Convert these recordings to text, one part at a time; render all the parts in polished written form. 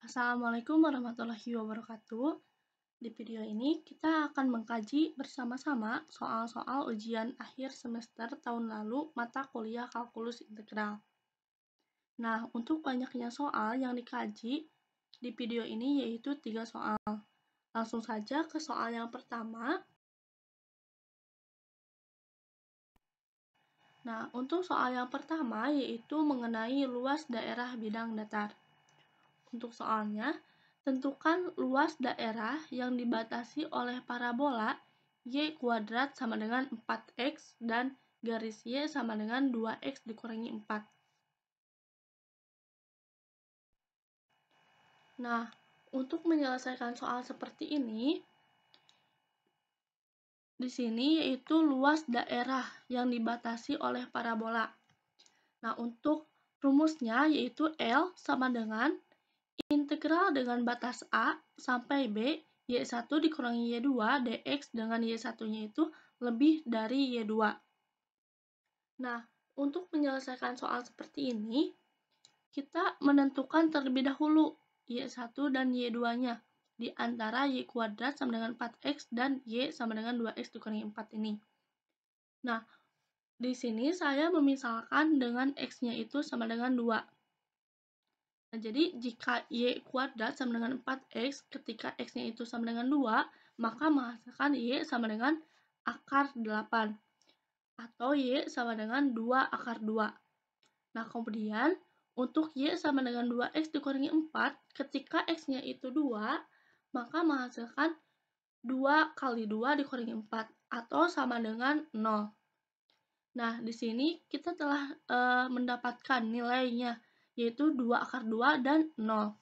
Assalamualaikum warahmatullahi wabarakatuh. Di video ini kita akan mengkaji bersama-sama soal-soal ujian akhir semester tahun lalu mata kuliah kalkulus integral. Nah, untuk banyaknya soal yang dikaji di video ini yaitu 3 soal. Langsung saja ke soal yang pertama. Nah, untuk soal yang pertama yaitu mengenai luas daerah bidang datar. Untuk soalnya, tentukan luas daerah yang dibatasi oleh parabola y kuadrat sama dengan 4x dan garis y sama dengan 2x dikurangi 4. Nah, untuk menyelesaikan soal seperti ini, di sini yaitu luas daerah yang dibatasi oleh parabola. Nah, untuk rumusnya yaitu L sama dengan integral dengan batas A sampai B, Y1 dikurangi Y2 dx dengan Y1-nya itu lebih dari Y2. Nah, untuk menyelesaikan soal seperti ini, kita menentukan terlebih dahulu Y1 dan Y2-nya di antara Y kuadrat sama dengan 4x dan Y sama dengan 2x dikurangi 4 ini. Nah, di sini saya memisalkan dengan x-nya itu sama dengan 2. Nah, jadi jika Y kuadrat sama dengan 4x ketika x-nya itu sama dengan 2, maka menghasilkan Y sama dengan akar 8. Atau Y sama dengan 2 akar 2. Nah, kemudian untuk Y sama dengan 2x dikurangi 4, ketika x-nya itu 2, maka menghasilkan 2 kali 2 dikurangi 4, atau sama dengan 0. Nah, di sini kita telah mendapatkan nilainya, yaitu 2 akar 2 dan 0.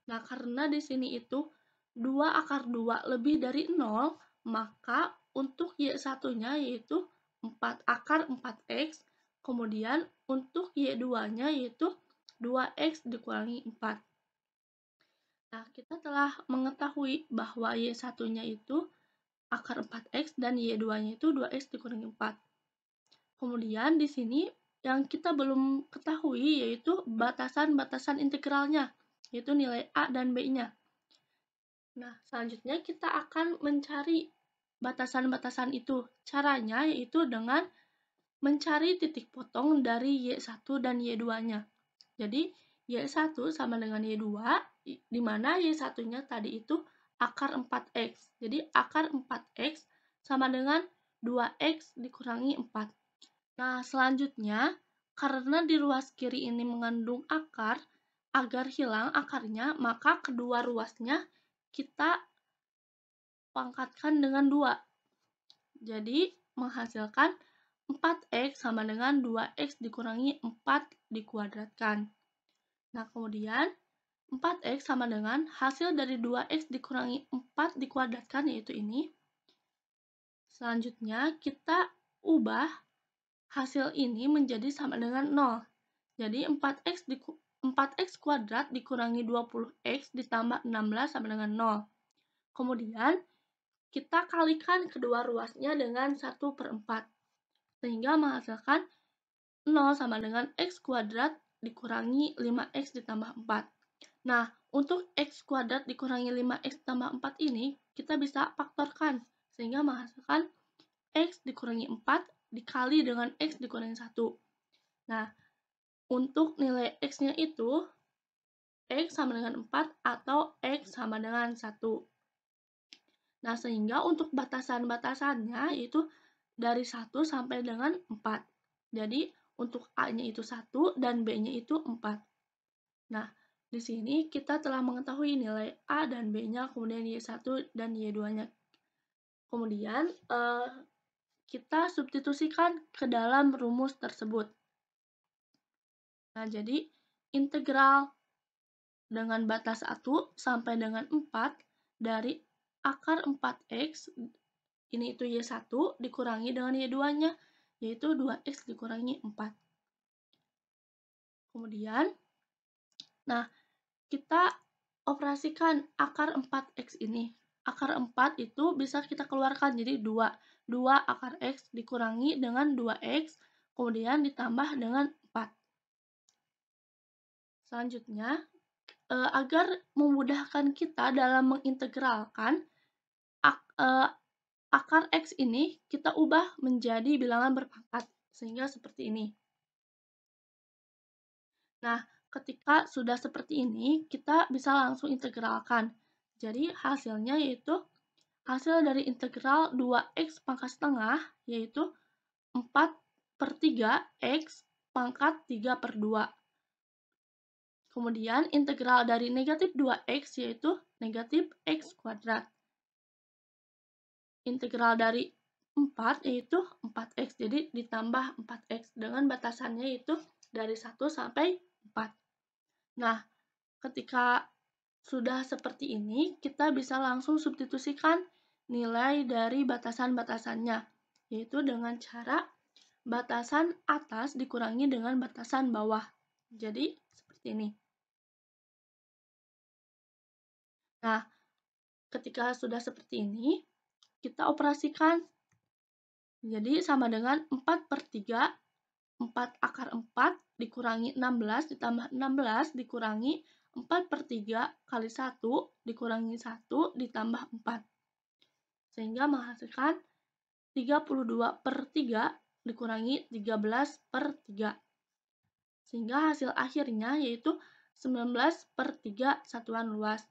Nah, karena di sini itu 2 akar 2 lebih dari 0, maka untuk Y1-nya yaitu 4 akar 4x, kemudian untuk Y2-nya yaitu 2x dikurangi 4. Nah, kita telah mengetahui bahwa Y1-nya itu akar 4x dan Y2-nya itu 2x dikurangi 4. Kemudian di sini yang kita belum ketahui yaitu batasan-batasan integralnya, yaitu nilai A dan B-nya. Nah, selanjutnya kita akan mencari batasan-batasan itu. Caranya yaitu dengan mencari titik potong dari Y1 dan Y2-nya. Jadi, Y1 sama dengan Y2, di mana Y1-nya tadi itu akar 4x. Jadi, akar 4x sama dengan 2x dikurangi 4. Nah, selanjutnya, karena di ruas kiri ini mengandung akar, agar hilang akarnya, maka kedua ruasnya kita pangkatkan dengan 2. Jadi, menghasilkan 4x sama dengan 2x dikurangi 4 dikuadratkan. Nah, kemudian 4x sama dengan hasil dari 2x dikurangi 4 dikuadratkan, yaitu ini. Selanjutnya, kita ubah hasil ini menjadi sama dengan 0. Jadi 4x kuadrat dikurangi 20x ditambah 16 sama dengan 0. Kemudian kita kalikan kedua ruasnya dengan 1/4. Sehingga menghasilkan 0 sama dengan x kuadrat dikurangi 5x ditambah 4. Nah, untuk x kuadrat dikurangi 5x tambah 4 ini kita bisa faktorkan. Sehingga menghasilkan x dikurangi 4 dikali dengan x dikurangi 1. Nah, untuk nilai x-nya itu x sama dengan 4 atau x sama dengan 1. Nah, sehingga untuk batasan-batasannya itu dari 1 sampai dengan 4. Jadi, untuk A-nya itu 1 dan B-nya itu 4. Nah, di sini kita telah mengetahui nilai A dan B-nya, kemudian Y1 dan Y2-nya. Kemudian, kita substitusikan ke dalam rumus tersebut. Nah, jadi integral dengan batas 1 sampai dengan 4 dari akar 4x, ini itu Y1, dikurangi dengan Y2-nya, yaitu 2x dikurangi 4. Kemudian, nah, kita operasikan akar 4x ini. Akar 4 itu bisa kita keluarkan jadi 2. 2 akar x dikurangi dengan 2x, kemudian ditambah dengan 4. Selanjutnya, agar memudahkan kita dalam mengintegralkan akar X ini kita ubah menjadi bilangan berpangkat, sehingga seperti ini. Nah, ketika sudah seperti ini, kita bisa langsung integralkan. Jadi, hasilnya yaitu hasil dari integral 2x pangkat setengah, yaitu 4/3 x pangkat 3/2. Kemudian, integral dari negatif 2x yaitu negatif x kuadrat. Integral dari 4 yaitu 4x, jadi ditambah 4x dengan batasannya yaitu dari 1 sampai 4. Nah, ketika sudah seperti ini, kita bisa langsung substitusikan nilai dari batasan-batasannya, yaitu dengan cara batasan atas dikurangi dengan batasan bawah. Jadi, seperti ini. Nah, ketika sudah seperti ini, kita operasikan. Jadi, sama dengan 4/3, 4 akar 4 dikurangi 16 ditambah 16 dikurangi 4/3 kali 1 dikurangi 1 ditambah 4. Sehingga menghasilkan 32/3 dikurangi 13/3. Sehingga hasil akhirnya yaitu 19/3 satuan luas.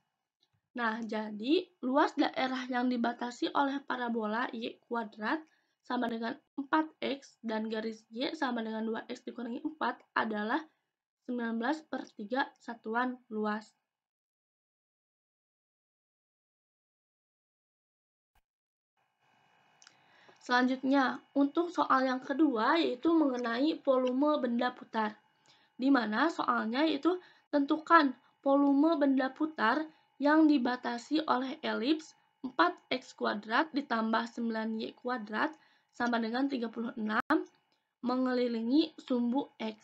Nah, jadi luas daerah yang dibatasi oleh parabola Y kuadrat sama dengan 4x dan garis Y sama dengan 2x dikurangi 4 adalah 19/3 satuan luas. Selanjutnya, untuk soal yang kedua yaitu mengenai volume benda putar. Di mana soalnya yaitu tentukan volume benda putar yang dibatasi oleh elips 4x kuadrat ditambah 9y kuadrat sama dengan 36 mengelilingi sumbu X.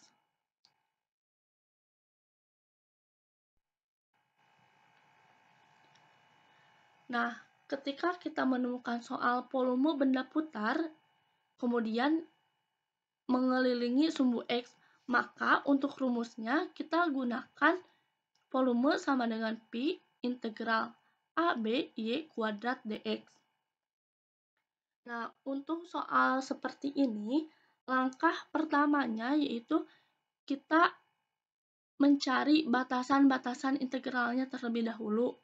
Nah, ketika kita menemukan soal volume benda putar, kemudian mengelilingi sumbu X, maka untuk rumusnya kita gunakan volume sama dengan Pi integral AB Y kuadrat dx. Nah, untuk soal seperti ini, langkah pertamanya yaitu kita mencari batasan-batasan integralnya terlebih dahulu.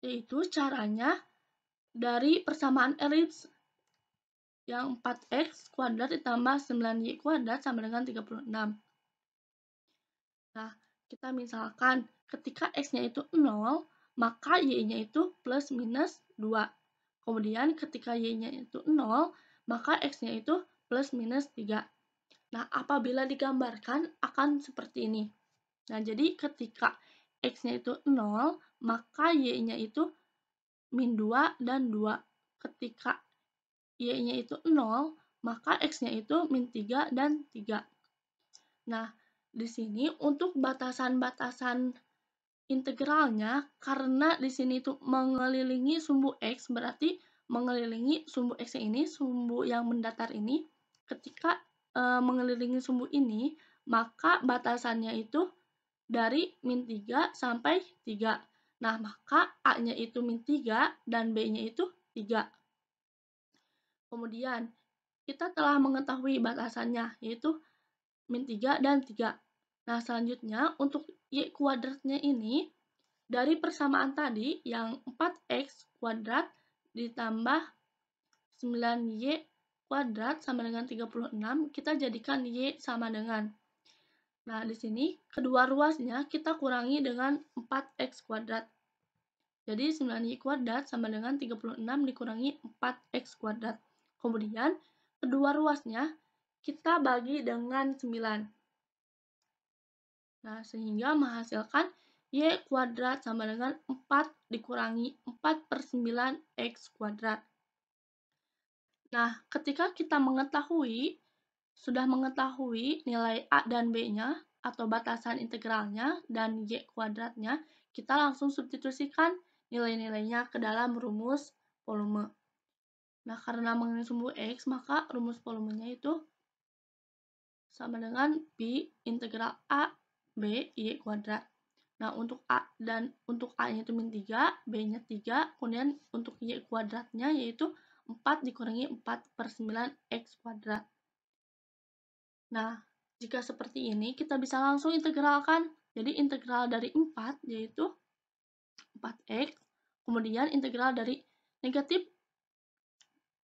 Yaitu caranya dari persamaan elips yang 4x kuadrat ditambah 9y kuadrat sama dengan 36. Nah, kita misalkan ketika x-nya itu 0, maka y-nya itu plus minus 2. Kemudian ketika y-nya itu 0, maka x-nya itu plus minus 3. Nah, apabila digambarkan akan seperti ini. Nah, jadi ketika x-nya itu 0, maka y-nya itu min 2 dan 2. Ketika y-nya itu 0, maka x-nya itu min 3 dan 3. Nah, di sini untuk batasan-batasan integralnya, karena di sini itu mengelilingi sumbu X, berarti mengelilingi sumbu X ini, sumbu yang mendatar ini, ketika mengelilingi sumbu ini, maka batasannya itu dari min 3 sampai 3. Nah, maka A-nya itu min 3 dan B-nya itu 3. Kemudian, kita telah mengetahui batasannya, yaitu min 3 dan 3. Nah, selanjutnya untuk Y kuadratnya ini, dari persamaan tadi yang 4x kuadrat ditambah 9y kuadrat sama dengan 36, kita jadikan Y sama dengan. Nah, di sini kedua ruasnya kita kurangi dengan 4x kuadrat. Jadi 9y kuadrat sama dengan 36 dikurangi 4x kuadrat. Kemudian kedua ruasnya kita bagi dengan 9. Nah, sehingga menghasilkan y kuadrat sama dengan 4 dikurangi 4/9 x kuadrat. Nah, ketika kita sudah mengetahui nilai A dan B-nya atau batasan integralnya dan y kuadratnya, kita langsung substitusikan nilai-nilainya ke dalam rumus volume. Nah, karena mengenai sumbu X, maka rumus volumenya itu sama dengan Pi integral A B, Y kuadrat. Nah, untuk A dan untuk A-nya itu min 3, B-nya 3, kemudian untuk Y kuadratnya yaitu 4 dikurangi 4/9 X kuadrat. Nah, jika seperti ini, kita bisa langsung integralkan. Jadi, integral dari 4 yaitu 4X, kemudian integral dari negatif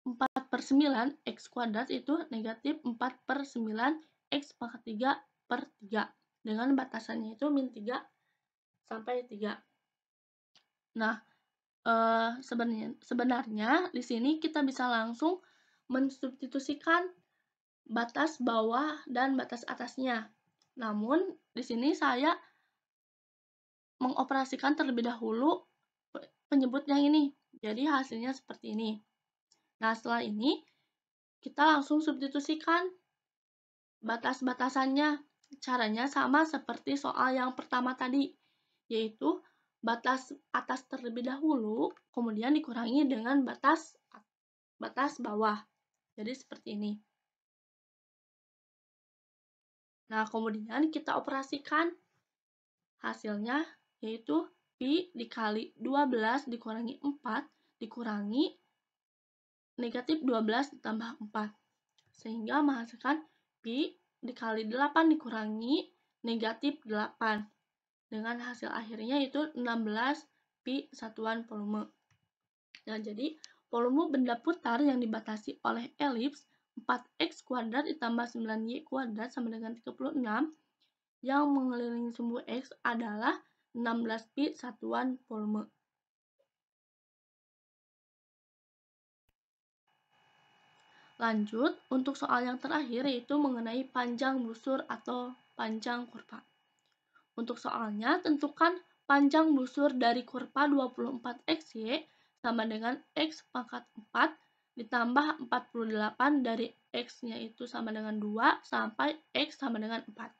4/9 X kuadrat itu negatif 4/9 X pangkat 3/3. Dengan batasannya itu min 3 sampai 3. Nah, sebenarnya di sini kita bisa langsung mensubstitusikan batas bawah dan batas atasnya. Namun, di sini saya mengoperasikan terlebih dahulu penyebut yang ini. Jadi, hasilnya seperti ini. Nah, setelah ini, kita langsung substitusikan batas-batasannya. Caranya sama seperti soal yang pertama tadi, yaitu batas atas terlebih dahulu, kemudian dikurangi dengan batas bawah. Jadi seperti ini. Nah, kemudian kita operasikan hasilnya, yaitu Pi dikali 12 dikurangi 4 dikurangi negatif 12 ditambah 4. Sehingga menghasilkan Pi dikali 8 dikurangi negatif 8. Dengan hasil akhirnya itu 16 Pi satuan volume. Nah, jadi volume benda putar yang dibatasi oleh elips 4X kuadrat ditambah 9Y kuadrat sama dengan 36 yang mengelilingi sumbu X adalah 16 Pi satuan volume. Lanjut, untuk soal yang terakhir yaitu mengenai panjang busur atau panjang kurva. Untuk soalnya, tentukan panjang busur dari kurva 24XY sama dengan X pangkat 4 ditambah 48 dari X-nya itu sama dengan 2 sampai X sama dengan 4.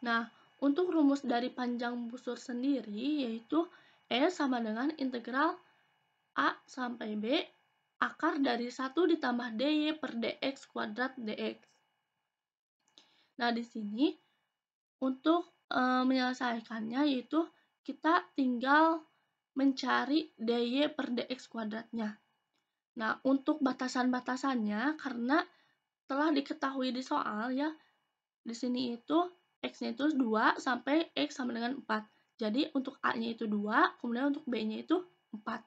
Nah, untuk rumus dari panjang busur sendiri yaitu E sama dengan integral A sampai B akar dari 1 ditambah DY per DX kuadrat DX. Nah, di sini untuk menyelesaikannya yaitu kita tinggal mencari DY per DX kuadratnya. Nah, untuk batasan-batasannya karena telah diketahui di soal ya, di sini itu X-nya itu 2 sampai X sama dengan 4. Jadi untuk A-nya itu 2, kemudian untuk B-nya itu 4.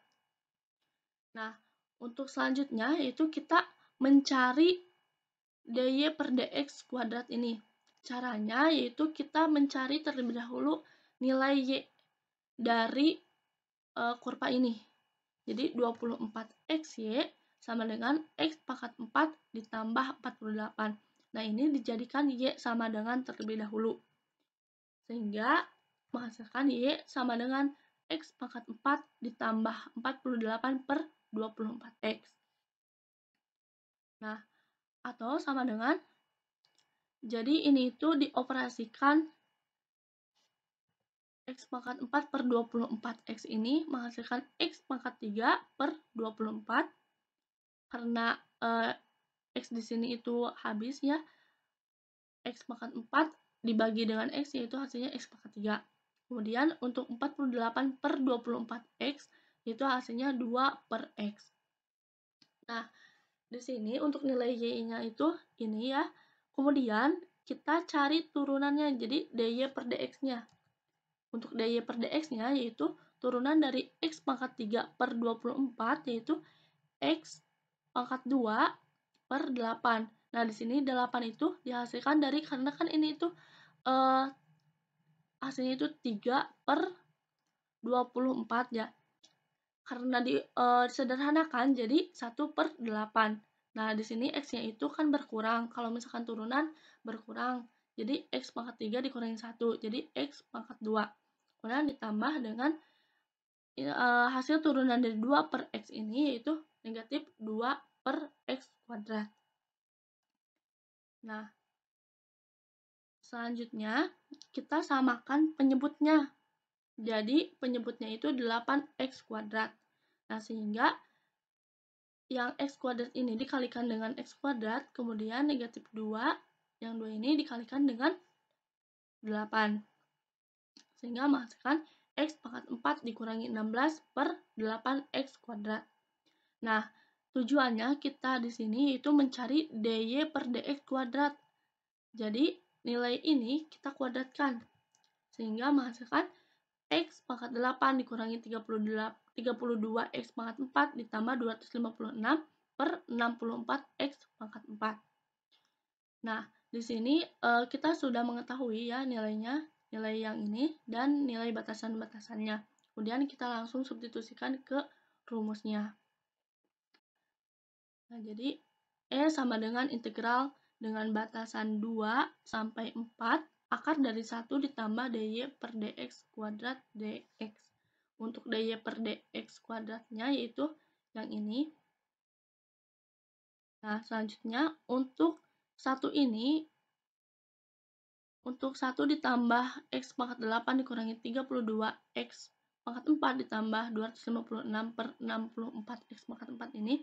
Nah, untuk selanjutnya yaitu kita mencari DY per DX kuadrat ini. Caranya yaitu kita mencari terlebih dahulu nilai Y dari kurva ini. Jadi 24XY sama dengan X pangkat 4 ditambah 48. Nah, ini dijadikan Y sama dengan terlebih dahulu. Sehingga menghasilkan Y sama dengan X pangkat 4 ditambah 48 per 24X. Nah, atau sama dengan, jadi ini itu dioperasikan X pangkat 4 per 24X ini menghasilkan X pangkat 3 per 24. Karena X di sini itu habis ya, X pangkat 4 dibagi dengan X yaitu hasilnya X pangkat 3. Kemudian untuk 48 per 24X itu hasilnya 2 per X. Nah, di sini untuk nilai Y-nya itu ini ya. Kemudian kita cari turunannya, jadi DY per DX-nya. Untuk DY per DX-nya yaitu turunan dari X pangkat 3 per 24 yaitu X pangkat 2 per 8. Nah, di sini 8 itu dihasilkan dari, karena kan ini itu hasilnya itu 3 per 24 ya. Karena disederhanakan jadi 1 per 8. Nah, di sini X-nya itu kan berkurang. Kalau misalkan turunan berkurang. Jadi X pangkat 3 dikurangi 1. Jadi X pangkat 2. Kemudian ditambah dengan hasil turunan dari 2 per X ini yaitu negatif 2 per X kuadrat. Nah, selanjutnya kita samakan penyebutnya. Jadi penyebutnya itu 8X kuadrat. Nah, sehingga yang X kuadrat ini dikalikan dengan X kuadrat, kemudian negatif 2, yang 2 ini dikalikan dengan 8. Sehingga menghasilkan X pangkat 4 dikurangi 16 per 8X kuadrat. Nah, tujuannya kita di sini itu mencari dy per dx kuadrat. Jadi, nilai ini kita kuadratkan. Sehingga menghasilkan X pangkat 8 dikurangi 32X pangkat 4 ditambah 256 per 64X pangkat 4. Nah, di sini kita sudah mengetahui ya nilainya, nilai yang ini dan nilai batasan-batasannya. Kemudian kita langsung substitusikan ke rumusnya. Nah, jadi E sama dengan integral dengan batasan 2 sampai 4 akar dari 1 ditambah dy per dx kuadrat dx. Untuk dy per dx kuadratnya yaitu yang ini. Nah, selanjutnya untuk 1 ini, untuk 1 ditambah x pangkat 8 dikurangi 32x pangkat 4 ditambah 256 per 64x pangkat 4 ini,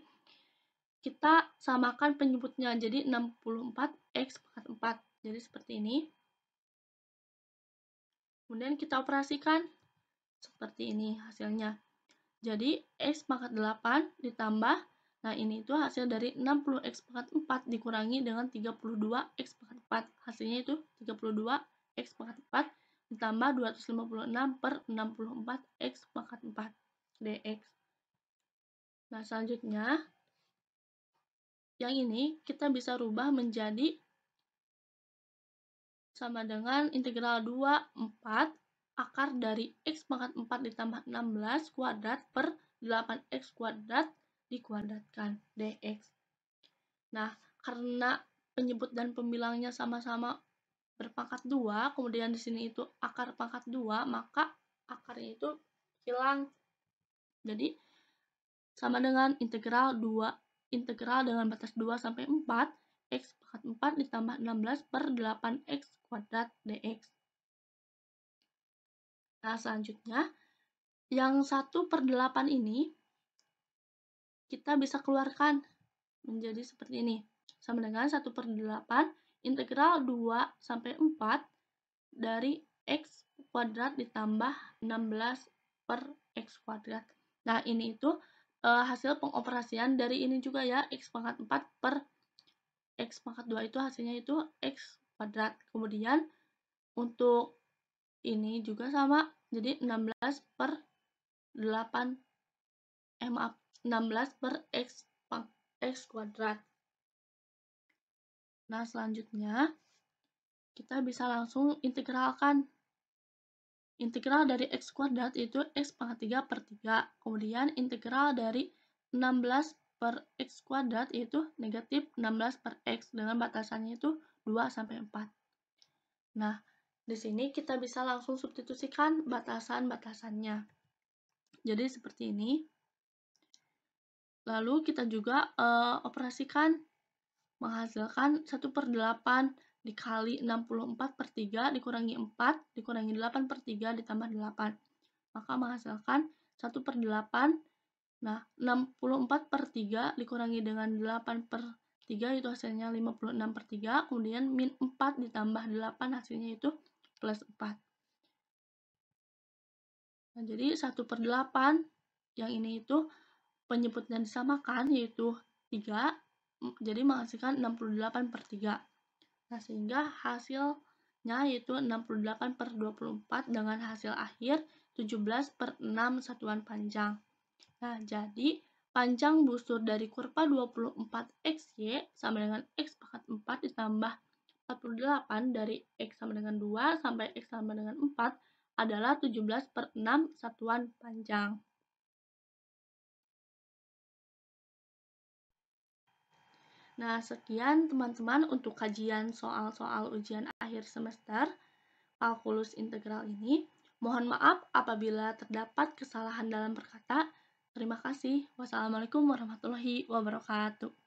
kita samakan penyebutnya, jadi 64x pangkat 4. Jadi seperti ini. Kemudian kita operasikan seperti ini hasilnya. Jadi x pangkat 8 ditambah, nah ini itu hasil dari 60x pangkat 4 dikurangi dengan 32x pangkat 4. Hasilnya itu 32x pangkat 4 ditambah 256 per 64x pangkat 4 dx. Nah, selanjutnya yang ini kita bisa rubah menjadi sama dengan integral 24 akar dari x pangkat 4 ditambah 16 kuadrat per 8x kuadrat dikuadratkan dx. Nah, karena penyebut dan pembilangnya sama-sama berpangkat 2, kemudian di sini itu akar pangkat 2, maka akarnya itu hilang. Jadi, sama dengan integral dengan batas 2 sampai 4, x pangkat 4 ditambah 16 per 8x kuadrat dx. Nah, selanjutnya, yang 1 per 8 ini, kita bisa keluarkan menjadi seperti ini. Sama dengan 1 per 8, integral 2 sampai 4 dari x kuadrat ditambah 16 per x kuadrat. Nah, ini itu hasil pengoperasian dari ini juga ya, x pangkat 4 per x pangkat 2 itu hasilnya itu x kuadrat. Kemudian untuk ini juga sama, jadi 16 per 8, 16 per x kuadrat. Nah, selanjutnya kita bisa langsung integralkan. Integral dari x kuadrat itu x pangkat 3 per 3. Kemudian integral dari 16 per x kuadrat yaitu negatif 16 per x dengan batasannya itu 2 sampai 4. Nah, di sini kita bisa langsung substitusikan batasan-batasannya. Jadi seperti ini. Lalu kita juga operasikan menghasilkan 1 per 8 dikali 64 per 3 dikurangi 4 dikurangi 8 per 3 ditambah 8. Maka menghasilkan 1 per 8. Nah, 64 per 3 dikurangi dengan 8 per 3 itu hasilnya 56 per 3. Kemudian min 4 ditambah 8 hasilnya itu plus 4. Nah, jadi 1 per 8 yang ini itu penyebutnya disamakan yaitu 3. Jadi menghasilkan 68 per 3. Nah, sehingga hasilnya yaitu 68 per 24 dengan hasil akhir 17 per 6 satuan panjang. Nah, jadi panjang busur dari kurva 24XY sama dengan X pangkat 4 ditambah 48 dari X sama dengan 2 sampai X sama dengan 4 adalah 17 per 6 satuan panjang. Nah, sekian teman-teman untuk kajian soal-soal ujian akhir semester kalkulus integral ini. Mohon maaf apabila terdapat kesalahan dalam berkata. Terima kasih. Wassalamualaikum warahmatullahi wabarakatuh.